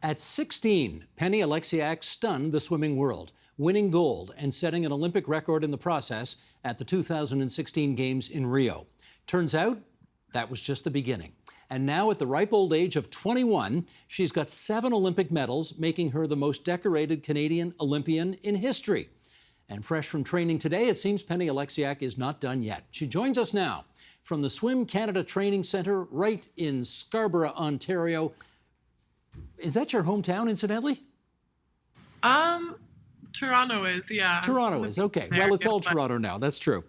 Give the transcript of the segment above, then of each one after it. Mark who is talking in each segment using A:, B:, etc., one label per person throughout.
A: At 16, Penny Oleksiak stunned the swimming world, winning gold and setting an Olympic record in the process at the 2016 Games in Rio. Turns out that was just the beginning. And now, at the ripe old age of 21, she's got 7 Olympic medals, making her the most decorated Canadian Olympian in history. And fresh from training today, it seems Penny Oleksiak is not done yet. She joins us now from the Swim Canada Training Centre right in Scarborough, Ontario. Is that your hometown, incidentally?
B: Toronto is, yeah.
A: Toronto is, okay. Well, it's all Toronto now, that's true.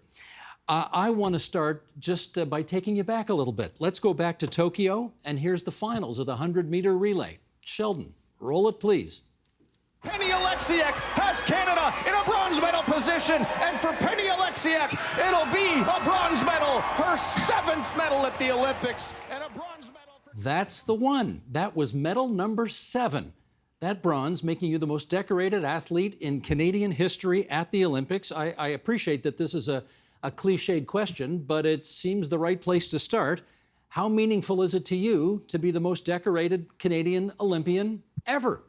A: I want to start just by taking you back a little bit. Let's go back to Tokyo, and here's the finals of the 100-meter relay. Sheldon, roll it, please.
C: Penny Oleksiak has Canada in a bronze medal position, and for Penny Oleksiak, it'll be a bronze medal, her 7th medal at the Olympics, and a bronze medal for...
A: That's the one. That was medal number 7. That bronze making you the most decorated athlete in Canadian history at the Olympics. I appreciate that this is a cliched question, but it seems the right place to start. How meaningful is it to you to be the most decorated Canadian Olympian ever?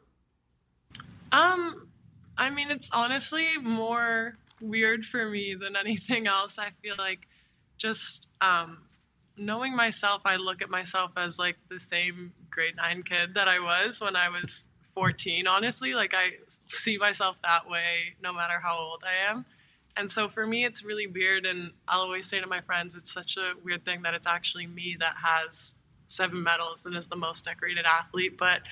B: I mean, it's honestly more weird for me than anything else. I feel like just knowing myself, I look at myself as like the same grade 9 kid that I was when I was 14, honestly. Like, I see myself that way no matter how old I am. And so for me, it's really weird. And I'll always say to my friends, it's such a weird thing that it's actually me that has 7 medals and is the most decorated athlete. But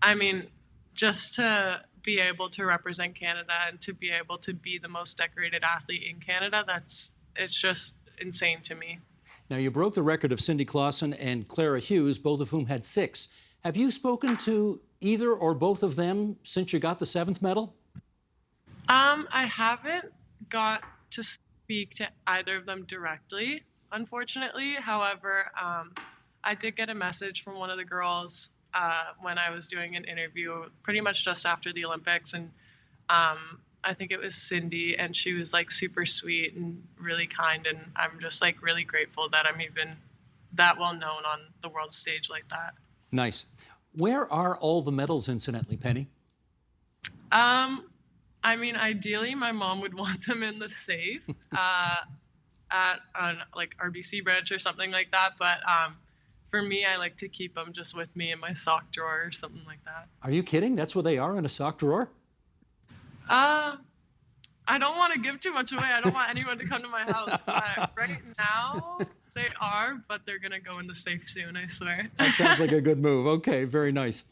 B: I mean, just to be able to represent Canada and to be able to be the most decorated athlete in Canada, it's just insane to me.
A: Now, you broke the record of Cindy Clausen and Clara Hughes, both of whom had 6. Have you spoken to either or both of them since you got the 7th medal?
B: I haven't got to speak to either of them directly, unfortunately. However, I did get a message from one of the girls when I was doing an interview pretty much just after the Olympics, and I think it was Cindy, and she was like super sweet and really kind, and I'm just like really grateful that I'm even that well known on the world stage like that.
A: Nice. Where are all the medals, incidentally, Penny?
B: I mean, ideally, my mom would want them in the safe at like RBC branch or something like that. But for me, I like to keep them just with me in my sock drawer or something like that.
A: Are you kidding? That's where they are, in a sock drawer?
B: I don't want to give too much away. I don't want anyone to come to my house. But right now, they are, but they're going to go in the safe soon, I swear.
A: That sounds like a good move. Okay, very nice.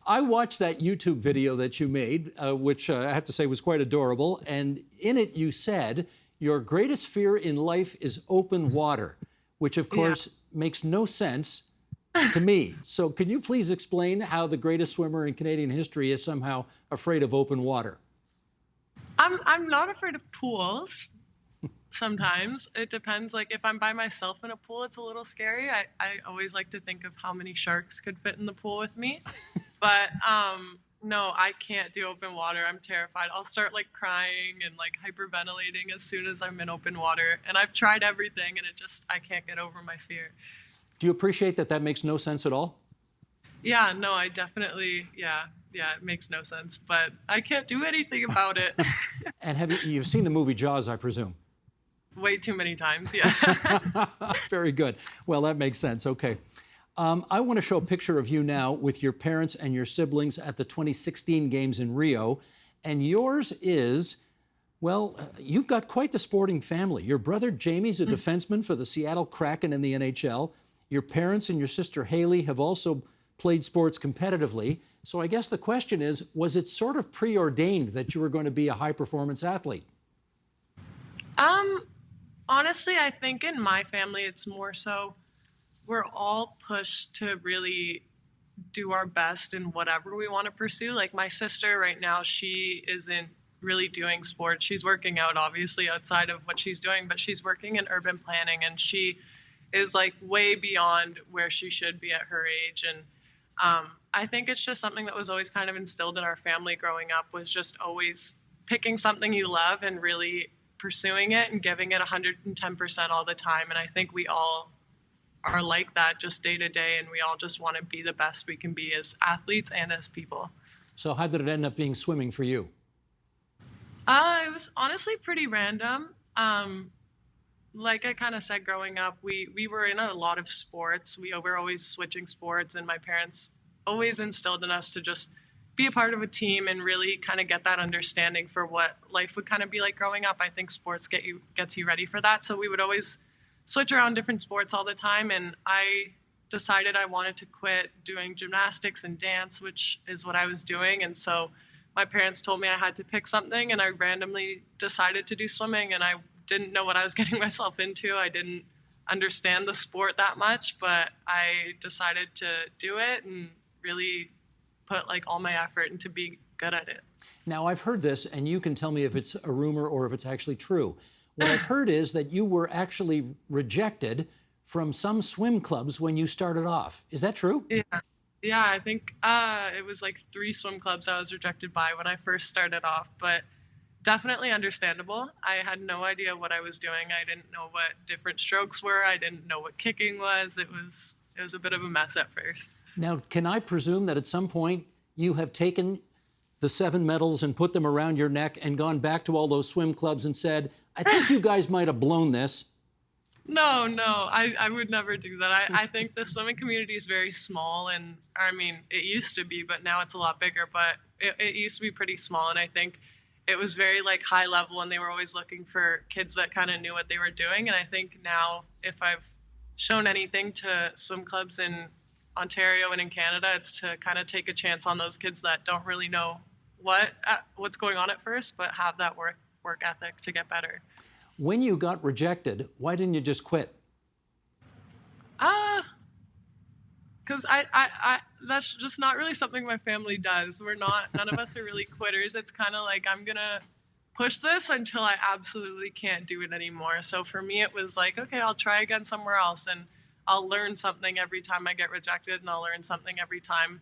A: I watched that YouTube video that you made, which I have to say was quite adorable. And in it, you said, your greatest fear in life is open water, which, of course, makes no sense to me. So can you please explain how the greatest swimmer in Canadian history is somehow afraid of open water?
B: I'm not afraid of pools. Sometimes it depends. Like, if I'm by myself in a pool, it's a little scary. I always like to think of how many sharks could fit in the pool with me. But no, I can't do open water. I'm terrified. I'll start like crying and like hyperventilating as soon as I'm in open water. And I've tried everything, and I can't get over my fear.
A: Do you appreciate that that makes no sense at all?
B: Yeah, no, I definitely, yeah, it makes no sense, but I can't do anything about it.
A: And you've seen the movie Jaws, I presume?
B: Way too many times, yeah.
A: Very good. Well, that makes sense. Okay. I want to show a picture of you now with your parents and your siblings at the 2016 Games in Rio. And yours is, well, you've got quite the sporting family. Your brother Jamie's a defenseman for the Seattle Kraken in the NHL. Your parents and your sister Haley have also played sports competitively. So I guess the question is, was it sort of preordained that you were going to be a high-performance athlete?
B: Honestly, I think in my family, it's more so we're all pushed to really do our best in whatever we want to pursue. Like, my sister right now, she isn't really doing sports. She's working out, obviously, outside of what she's doing, but she's working in urban planning, and she is like way beyond where she should be at her age. And I think it's just something that was always kind of instilled in our family growing up, was just always picking something you love and really pursuing it and giving it 110% all the time. And I think we all are like that just day to day, and we all just want to be the best we can be as athletes and as people.
A: So how did it end up being swimming for you?
B: It was honestly pretty random. Like I kind of said, growing up, we were in a lot of sports. We were always switching sports, and my parents always instilled in us to just be a part of a team and really kind of get that understanding for what life would kind of be like growing up. I think sports gets you ready for that. So we would always switch around different sports all the time, and I decided I wanted to quit doing gymnastics and dance, which is what I was doing. And so my parents told me I had to pick something, and I randomly decided to do swimming, and I didn't know what I was getting myself into. I didn't understand the sport that much, but I decided to do it and really put like all my effort into being good at it.
A: Now, I've heard this, and you can tell me if it's a rumor or if it's actually true. What I've heard is that you were actually rejected from some swim clubs when you started off. Is that true?
B: Yeah, I think it was like 3 swim clubs I was rejected by when I first started off, but definitely understandable. I had no idea what I was doing. I didn't know what different strokes were. I didn't know what kicking was. It was a bit of a mess at first.
A: Now, can I presume that at some point you have taken the 7 medals and put them around your neck and gone back to all those swim clubs and said, I think you guys might have blown this?
B: No, I would never do that. I think the swimming community is very small, and I mean, it used to be, but now it's a lot bigger, but it used to be pretty small, and I think it was very like high level, and they were always looking for kids that kind of knew what they were doing. And I think now if I've shown anything to swim clubs in Ontario and in Canada, it's to kind of take a chance on those kids that don't really know what's going on at first, but have that work ethic to get better.
A: When you got rejected, why didn't you just quit?
B: Because I that's just not really something my family does. None of us are really quitters. It's kind of like, I'm gonna push this until I absolutely can't do it anymore. So for me, it was like, okay, I'll try again somewhere else, and I'll learn something every time I get rejected, and I'll learn something every time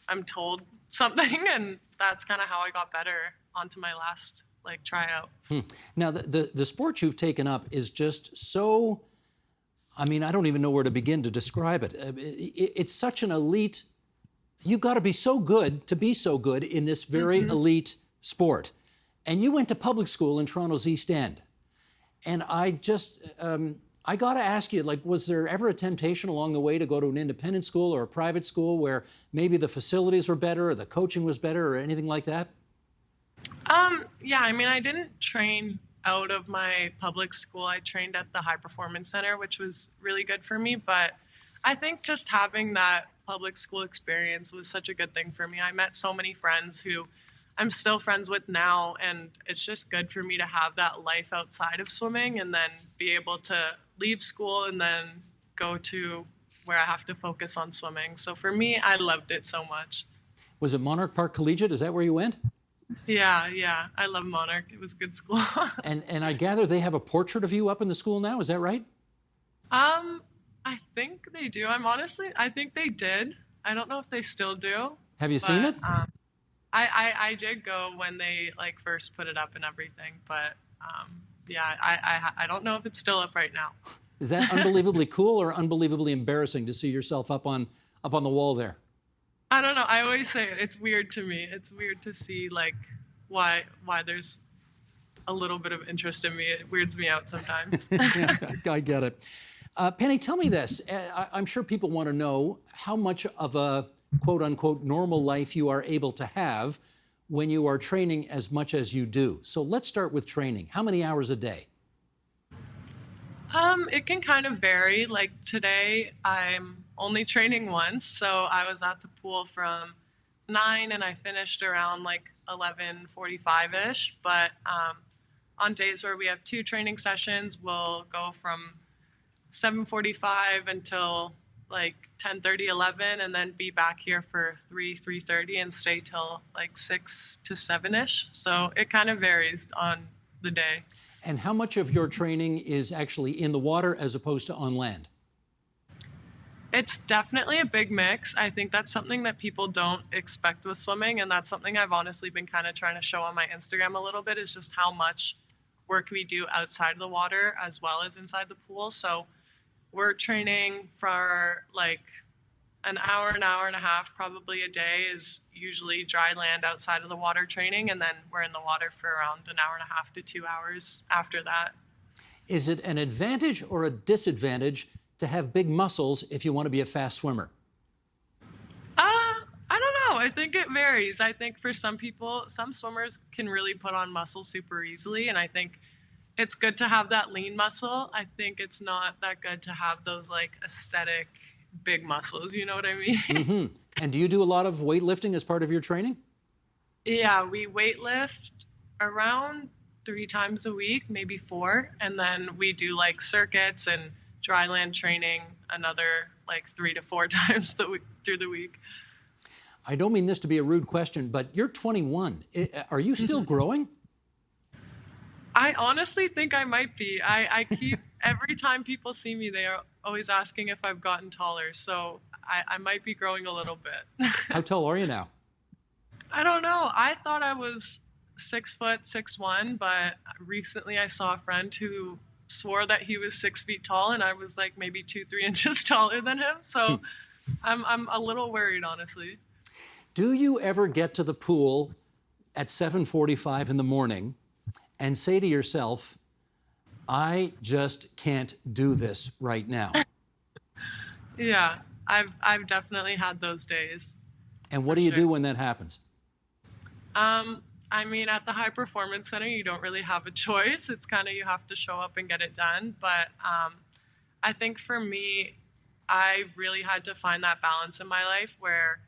B: I'm told something, and that's kind of how I got better onto my last like tryout.
A: Now, the sport you've taken up is just so, I mean, I don't even know where to begin to describe it. It's such an elite, you've got to be so good to be so good in this very elite sport. And you went to public school in Toronto's East End. And I just, I got to ask you, like, was there ever a temptation along the way to go to an independent school or a private school where maybe the facilities were better or the coaching was better or anything like that?
B: Yeah, I mean, I didn't train out of my public school. I trained at the High Performance Center, which was really good for me. But I think just having that public school experience was such a good thing for me. I met so many friends who I'm still friends with now, and it's just good for me to have that life outside of swimming and then be able to leave school and then go to where I have to focus on swimming. So for me, I loved it so much.
A: Was it Monarch Park Collegiate? Is that where you went?
B: Yeah. I love Monarch. It was a good school.
A: And I gather they have a portrait of you up in the school now. Is that right?
B: I think they do. I think they did. I don't know if they still do.
A: Have you seen it?
B: I did go when they like first put it up and everything, but yeah, I don't know if it's still up right now.
A: Is that unbelievably cool or unbelievably embarrassing to see yourself up on the wall there?
B: I don't know. I always say it's weird to me. It's weird to see like why there's a little bit of interest in me. It weirds me out sometimes.
A: Yeah, I get it. Penny, tell me this. I'm sure people want to know how much of a quote unquote normal life you are able to have when you are training as much as you do. So let's start with training. How many hours a day?
B: It can kind of vary. Like today, I'm only training once, so I was at the pool from 9 and I finished around like 11:45-ish. But on days where we have 2 training sessions, we'll go from 7:45 until like 10:30, 11, and then be back here for 3:30 and stay till like 6 to 7-ish. So it kind of varies on the day.
A: And how much of your training is actually in the water as opposed to on land?
B: It's definitely a big mix. I think that's something that people don't expect with swimming, and that's something I've honestly been kind of trying to show on my Instagram a little bit, is just how much work we do outside of the water as well as inside the pool. So we're training for like an hour and a half probably a day is usually dry land outside of the water training, and then we're in the water for around an hour and a half to 2 hours after that.
A: Is it an advantage or a disadvantage to have big muscles if you want to be a fast swimmer?
B: I don't know. I think it varies. I think for some people, some swimmers can really put on muscle super easily, and I think it's good to have that lean muscle. I think it's not that good to have those like aesthetic big muscles, you know what I mean?
A: And do you do a lot of weightlifting as part of your training?
B: Yeah, we weightlift around 3 times a week, maybe 4, and then we do like circuits and dry land training another like 3 to 4 times through the week.
A: I don't mean this to be a rude question, but you're 21. Are you still growing?
B: I honestly think I might be. I keep, every time people see me, they are always asking if I've gotten taller. So I might be growing a little bit.
A: How tall are you now?
B: I don't know. I thought I was 6 foot 6'1", but recently I saw a friend who swore that he was 6 feet tall, and I was like maybe 2-3 inches taller than him. So I'm a little worried, honestly.
A: Do you ever get to the pool at 7:45 in the morning and say to yourself, I just can't do this right now?
B: Yeah, I've definitely had those days.
A: And what do you do when that happens?
B: I mean, at the High Performance Center, you don't really have a choice. It's kind of you have to show up and get it done. But I think for me, I really had to find that balance in my life where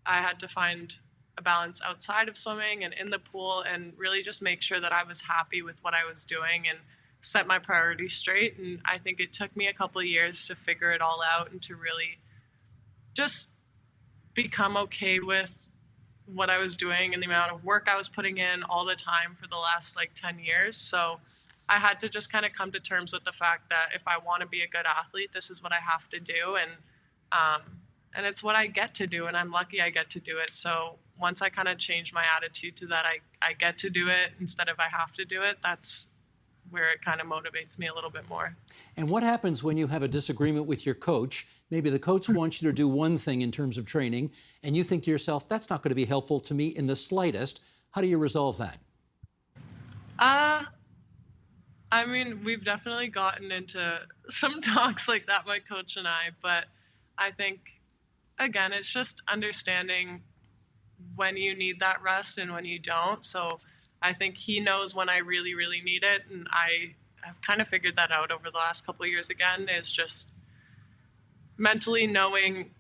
B: I had to find a balance outside of swimming and in the pool and really just make sure that I was happy with what I was doing and set my priorities straight. And I think it took me a couple of years to figure it all out and to really just become okay with what I was doing and the amount of work I was putting in all the time for the last like 10 years. So I had to just kind of come to terms with the fact that if I want to be a good athlete, this is what I have to do. And it's what I get to do, and I'm lucky I get to do it. So once I kind of changed my attitude to that, I get to do it instead of I have to do it, that's where it kind of motivates me a little bit more.
A: And what happens when you have a disagreement with your coach? Maybe the coach wants you to do one thing in terms of training, and you think to yourself, that's not going to be helpful to me in the slightest. How do you resolve that?
B: I mean, we've definitely gotten into some talks like that, my coach and I, but I think, again, it's just understanding when you need that rest and when you don't. So I think he knows when I really, really need it. And I have kind of figured that out over the last couple of years again, is just mentally knowing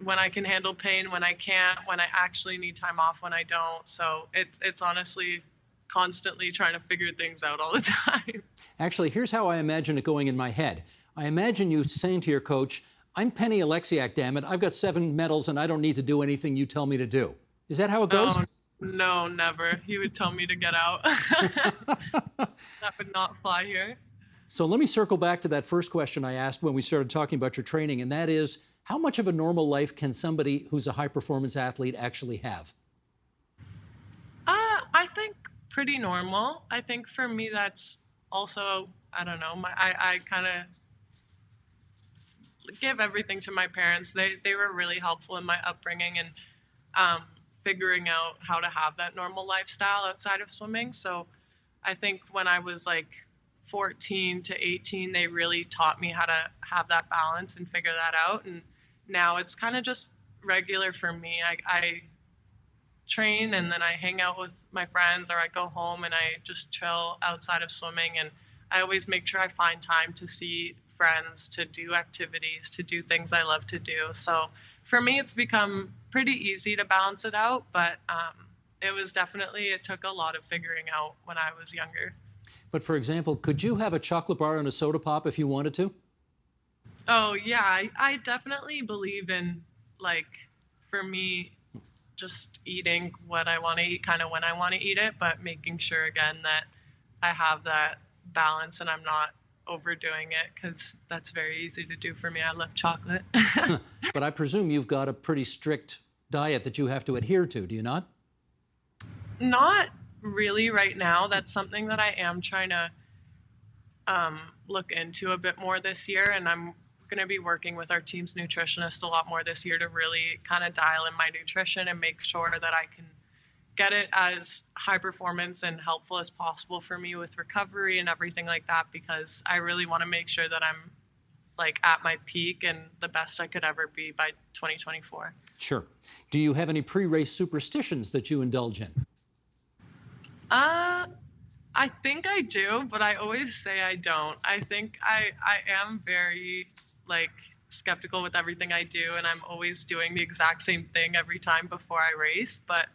B: when I can handle pain, when I can't, when I actually need time off, when I don't. So it's honestly constantly trying to figure things out all the time.
A: Actually, here's how I imagine it going in my head. I imagine you saying to your coach, I'm Penny Oleksiak, damn it. I've got 7 medals and I don't need to do anything you tell me to do. Is that how it goes?
B: Oh, no, never. He would tell me to get out. That would not fly here.
A: So let me circle back to that first question I asked when we started talking about your training, and that is, how much of a normal life can somebody who's a high-performance athlete actually have?
B: I think pretty normal. I think for me that's also, I don't know, I kind of give everything to my parents. They were really helpful in my upbringing and figuring out how to have that normal lifestyle outside of swimming. So I think when I was like 14 to 18, they really taught me how to have that balance and figure that out. And now it's kind of just regular for me. I train and then I hang out with my friends, or I go home and I just chill outside of swimming. And I always make sure I find time to see friends, to do activities, to do things I love to do. So for me, it's become pretty easy to balance it out, but it took a lot of figuring out when I was younger.
A: But for example, could you have a chocolate bar and a soda pop if you wanted to?
B: Oh yeah, I definitely believe in, like, for me, just eating what I want to eat kind of when I want to eat it, but making sure again that I have that balance and I'm not overdoing it, because that's very easy to do for me. I love chocolate.
A: But I presume you've got a pretty strict diet that you have to adhere to, do you not?
B: Not really right now. That's something that I am trying to look into a bit more this year, and I'm going to be working with our team's nutritionist a lot more this year to really kind of dial in my nutrition and make sure that I can get it as high performance and helpful as possible for me with recovery and everything like that, because I really want to make sure that I'm like at my peak and the best I could ever be by 2024.
A: Sure. Do you have any pre-race superstitions that you indulge in?
B: I think I do, but I always say I don't. I think I am very like skeptical with everything I do, and I'm always doing the exact same thing every time before I race, but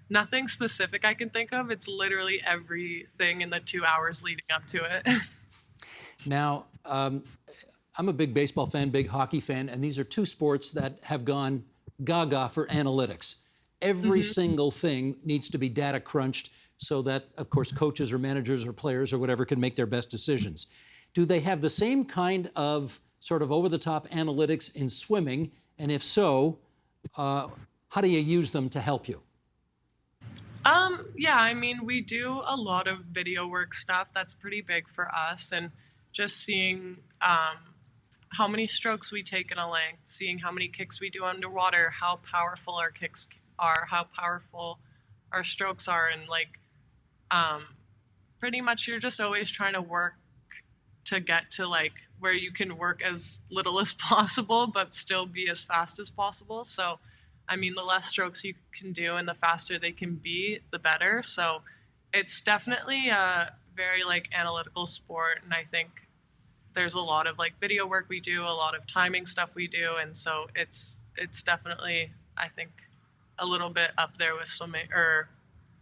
B: nothing specific I can think of. It's literally everything in the 2 hours leading up to it.
A: Now, I'm a big baseball fan, big hockey fan, and these are two sports that have gone gaga for analytics. Every single thing needs to be data crunched so that, of course, coaches or managers or players or whatever can make their best decisions. Do they have the same kind of sort of over-the-top analytics in swimming? And if so, how do you use them to help you?
B: Yeah, I mean, we do a lot of video work stuff. That's pretty big for us. And just seeing how many strokes we take in a length, seeing how many kicks we do underwater, how powerful our kicks are, how powerful our strokes are. And like, pretty much you're just always trying to work to get to like where you can work as little as possible, but still be as fast as possible. So, I mean, the less strokes you can do and the faster they can be, the better. So it's definitely a very like analytical sport. And I think there's a lot of like video work we do, a lot of timing stuff we do. And so it's definitely, I think, a little bit up there with swimming or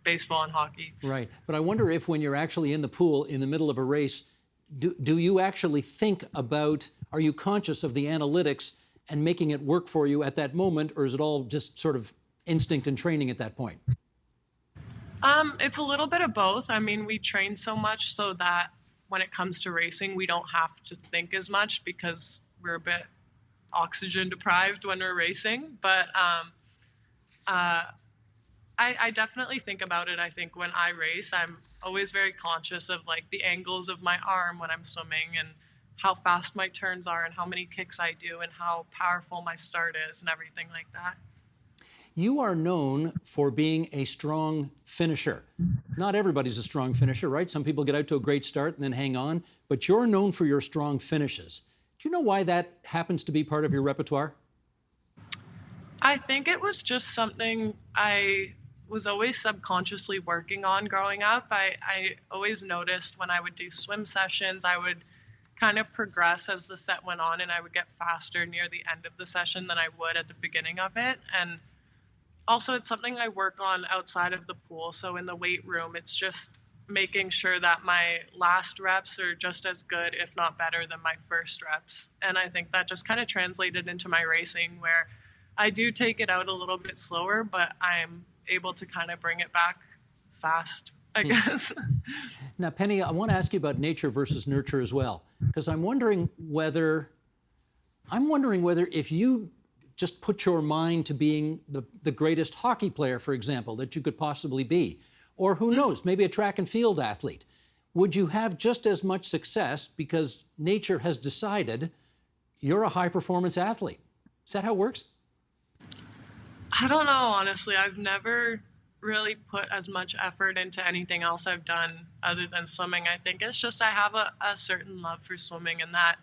B: baseball and hockey.
A: Right. But I wonder if when you're actually in the pool in the middle of a race, do you actually think about, are you conscious of the analytics and making it work for you at that moment, or is it all just sort of instinct and training at that point?
B: It's a little bit of both. I mean, we train so much so that when it comes to racing, we don't have to think as much because we're a bit oxygen deprived when we're racing. But I definitely think about it. I think when I race, I'm always very conscious of like the angles of my arm when I'm swimming and how fast my turns are and how many kicks I do and how powerful my start is and everything like that.
A: You are known for being a strong finisher. Not everybody's a strong finisher, right? Some people get out to a great start and then hang on, but you're known for your strong finishes. Do you know why that happens to be part of your repertoire?
B: I think it was just something I was always subconsciously working on growing up. I always noticed when I would do swim sessions, I would kind of progress as the set went on, and I would get faster near the end of the session than I would at the beginning of it. And also it's something I work on outside of the pool. So in the weight room, it's just making sure that my last reps are just as good, if not better, than my first reps. And I think that just kind of translated into my racing, where I do take it out a little bit slower, but I'm able to kind of bring it back fast, I guess.
A: Now, Penny, I want to ask you about nature versus nurture as well, because I'm wondering whether if you just put your mind to being the greatest hockey player, for example, that you could possibly be, or who knows, maybe a track and field athlete, would you have just as much success because nature has decided you're a high-performance athlete? Is that how it works?
B: I don't know, honestly. I've never really put as much effort into anything else I've done other than swimming. I think it's just I have a certain love for swimming, and that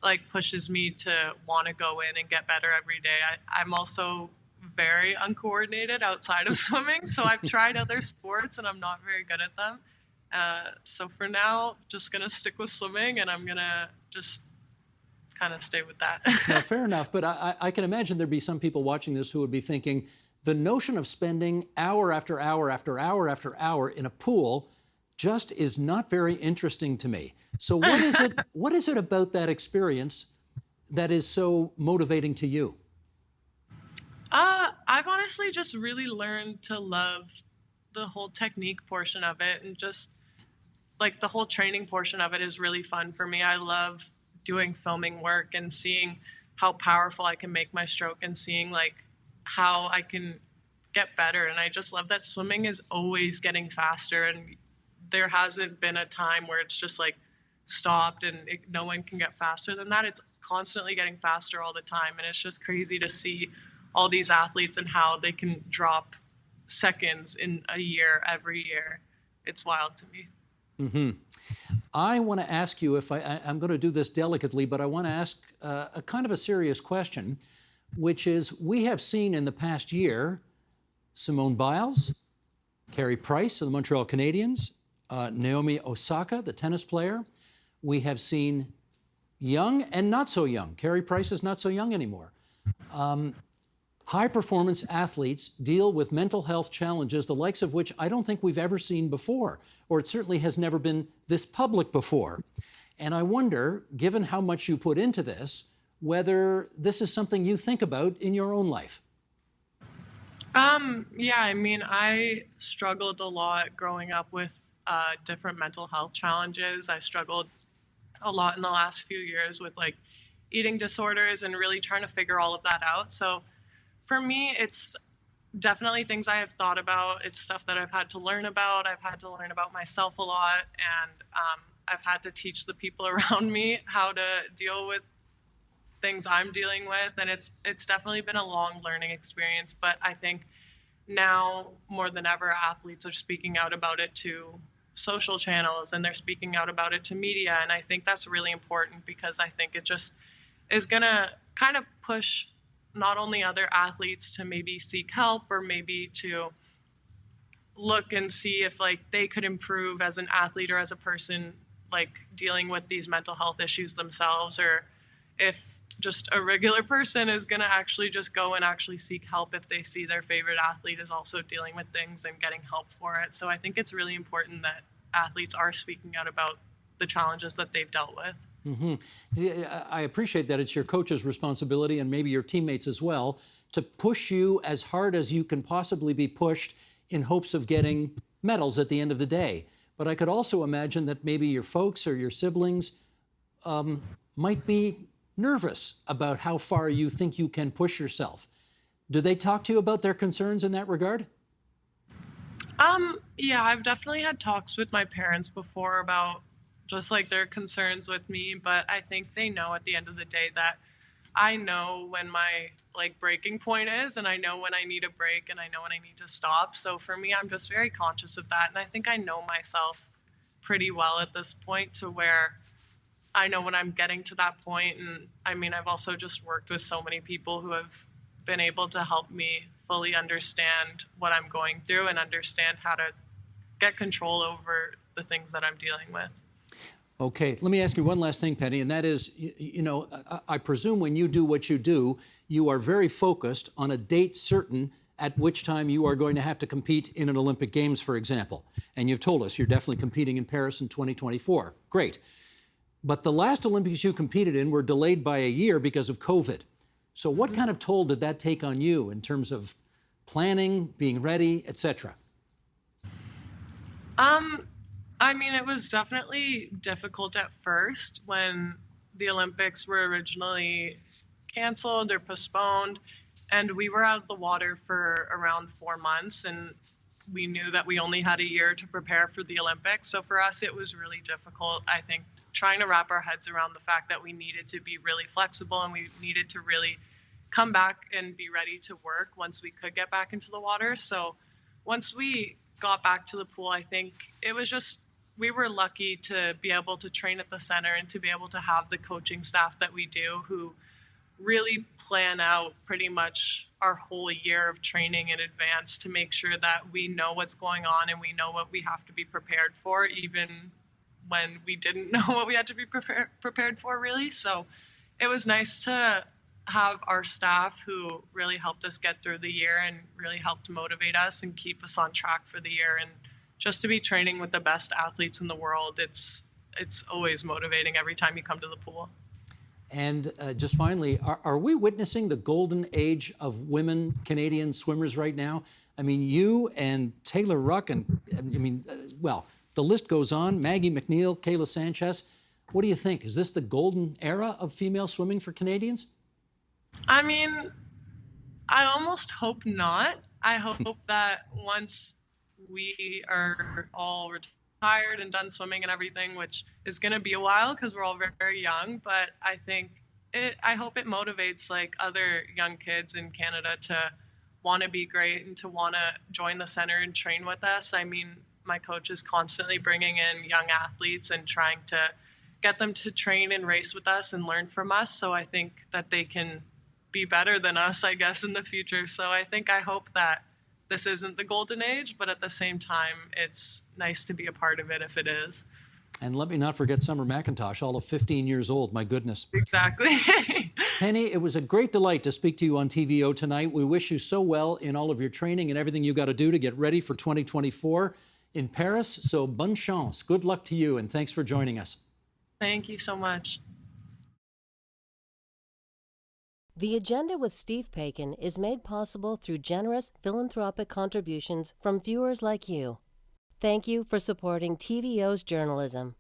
B: like pushes me to want to go in and get better every day. I'm also very uncoordinated outside of swimming, so I've tried other sports and I'm not very good at them. So for now, just gonna stick with swimming, and I'm gonna just kind of stay with that.
A: Now, fair enough, but I can imagine there'd be some people watching this who would be thinking, the notion of spending hour after hour after hour after hour in a pool just is not very interesting to me. So what is it about that experience that is so motivating to you?
B: I've honestly just really learned to love the whole technique portion of it, and just like the whole training portion of it is really fun for me. I love doing filming work and seeing how powerful I can make my stroke and seeing like how I can get better. And I just love that swimming is always getting faster, and there hasn't been a time where it's just like stopped and no one can get faster than that. It's constantly getting faster all the time. And it's just crazy to see all these athletes and how they can drop seconds in a year every year. It's wild to me.
A: Mm-hmm. I want to ask you, if I'm going to do this delicately, but I want to ask a kind of a serious question, which is, we have seen in the past year Simone Biles, Carey Price of the Montreal Canadiens, Naomi Osaka, the tennis player. We have seen young and not so young. Carey Price is not so young anymore. High-performance athletes deal with mental health challenges, the likes of which I don't think we've ever seen before, or it certainly has never been this public before. And I wonder, given how much you put into this, whether this is something you think about in your own life.
B: Yeah, I mean, I struggled a lot growing up with different mental health challenges. I struggled a lot in the last few years with like eating disorders and really trying to figure all of that out. So for me, it's definitely things I have thought about. It's stuff that I've had to learn about. I've had to learn about myself a lot, and I've had to teach the people around me how to deal with things I'm dealing with. And it's definitely been a long learning experience. But I think now more than ever, athletes are speaking out about it to social channels, and they're speaking out about it to media. And I think that's really important, because I think it just is going to kind of push not only other athletes to maybe seek help, or maybe to look and see if like they could improve as an athlete or as a person, like dealing with these mental health issues themselves, or if just a regular person is going to actually just go and actually seek help if they see their favorite athlete is also dealing with things and getting help for it. So I think it's really important that athletes are speaking out about the challenges that they've dealt with.
A: Mm-hmm. I appreciate that it's your coach's responsibility, and maybe your teammates as well, to push you as hard as you can possibly be pushed in hopes of getting medals at the end of the day. But I could also imagine that maybe your folks or your siblings might be nervous about how far you think you can push yourself. Do they talk to you about their concerns in that regard?
B: Yeah, I've definitely had talks with my parents before about just like their concerns with me, but I think they know at the end of the day that I know when my like breaking point is, and I know when I need a break, and I know when I need to stop. So for me, I'm just very conscious of that. And I think I know myself pretty well at this point, to where I know when I'm getting to that point. And I mean, I've also just worked with so many people who have been able to help me fully understand what I'm going through and understand how to get control over the things that I'm dealing with.
A: Okay, let me ask you one last thing, Penny, and that is, I presume when you do what you do, you are very focused on a date certain at which time you are going to have to compete in an Olympic Games, for example. And you've told us you're definitely competing in Paris in 2024. Great. But the last Olympics you competed in were delayed by a year because of COVID. So what kind of toll did that take on you in terms of planning, being ready, etc.?
B: I mean, it was definitely difficult at first when the Olympics were originally canceled or postponed, and we were out of the water for around 4 months, and we knew that we only had a year to prepare for the Olympics. So for us, it was really difficult, I think, trying to wrap our heads around the fact that we needed to be really flexible, and we needed to really come back and be ready to work once we could get back into the water. So once we got back to the pool, I think it was just, we were lucky to be able to train at the center and to be able to have the coaching staff that we do, who really plan out pretty much our whole year of training in advance to make sure that we know what's going on and we know what we have to be prepared for, even when we didn't know what we had to be prepared for, really. So it was nice to have our staff who really helped us get through the year and really helped motivate us and keep us on track for the year. And just to be training with the best athletes in the world, it's always motivating every time you come to the pool.
A: And just finally, are we witnessing the golden age of women Canadian swimmers right now? I mean, you and Taylor Ruck, and well, the list goes on. Maggie McNeil, Kayla Sanchez. What do you think? Is this the golden era of female swimming for Canadians?
B: I mean, I almost hope not. I hope that once we are all retired and done swimming and everything, which is going to be a while because we're all very, very young, but I think I hope it motivates like other young kids in Canada to want to be great and to want to join the center and train with us. I mean, my coach is constantly bringing in young athletes and trying to get them to train and race with us and learn from us. So I think that they can be better than us, I guess, in the future. So I hope that this isn't the golden age, but at the same time, it's nice to be a part of it if it is.
A: And let me not forget Summer McIntosh, all of 15 years old, my goodness.
B: Exactly.
A: Penny, it was a great delight to speak to you on TVO tonight. We wish you so well in all of your training and everything you got to do to get ready for 2024 in Paris. So bonne chance. Good luck to you, and thanks for joining us.
B: Thank you so much.
D: The Agenda with Steve Paikin is made possible through generous philanthropic contributions from viewers like you. Thank you for supporting TVO's journalism.